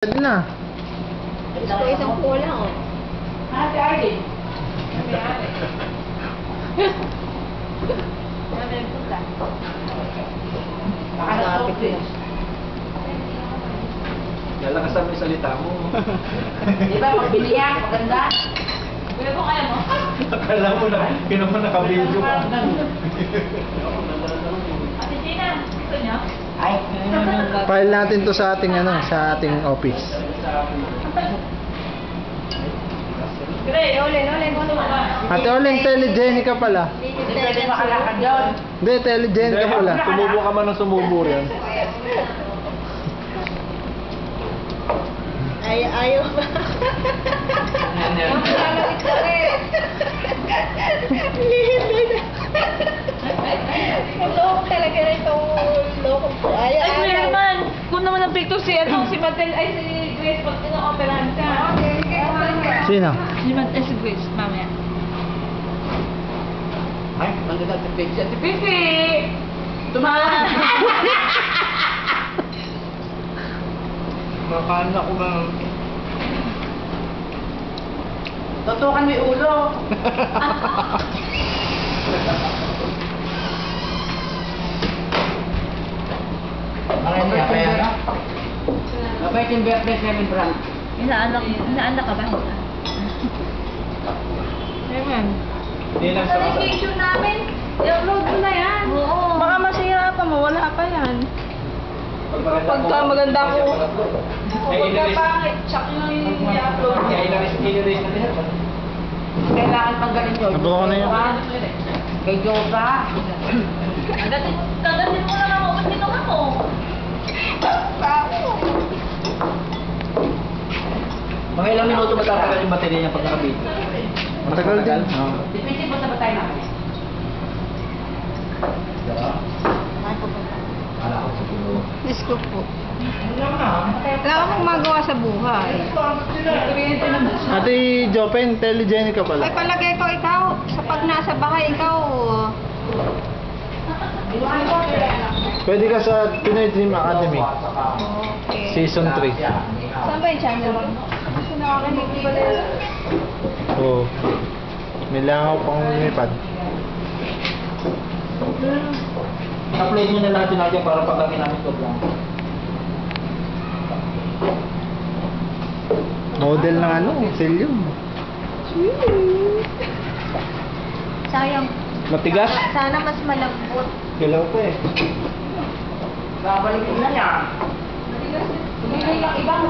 Pwede na. Gusto ko isang kulang, oh. Ate Arlene. Baka na-soft drinks. Lalakas mo yung salita mo. Di ba, magbili yan, maganda. Kuya po, kaya mo? Akala mo na, kinaman naka-video ka. Ate Gina, gusto niyo? Ay, File natin to sa ating sa ating office. Gray, Olen, gusto mo ba? Ate Oleng, telegenica pala. hindi pwede makalakad yun. Hindi, telegenica pala. Sumubo ka man ng sumubo rin. Ay, ayaw ba? Malalawit ka rin. Loko talaga na itong loko po. Ayaw, Ay, ayaw. naman. Kung naman ang picture si Matel, ay si Grace, pag ino-operahan ka. Sino? Si Grace, mamaya. Ay, maganda sa picture. Si Pipi! Tumahan! Makain ako ba? Tutukan mo yung ulo. Bakit niya kaya na? Bakit yung birthday namin, Frank? Inaanak ka ba? Ewan. Hindi lang sa Sa picture namin, i-upload mo na yan. Oo. Baka masira pa, mawala pa yan. Pagka maganda ko. Pagka pangit, tsak yung i-upload mo. Kailangan tanggalin yun. Nabuo ko na yun. Kay Josa. Kagatin mo lang ako, ba't dito ka mo? Mga ilang minuto matatagal yung baterya niya pag nakabito? Matagal din. Dipindi mo sa batay na. Diyos ko po. Wala akong magawa sa buhay. Ate Jopen, telegenica Ay, pala. palagay ko ikaw, sa pag nasa bahay ikaw, Pwede ka sa Pinoy Dream Academy. okay. Season 3. Saan ba yung channel mo? Kasi nakakanilig pala yun. Oo. May langaw pang lumipad. Upload nyo na natin natin para pag kami namin ito lang. Model ng Celium. Sayang. Matigas? Sana mas malambot. Galaw pa eh. Babalik na niya. Bigay yung ibang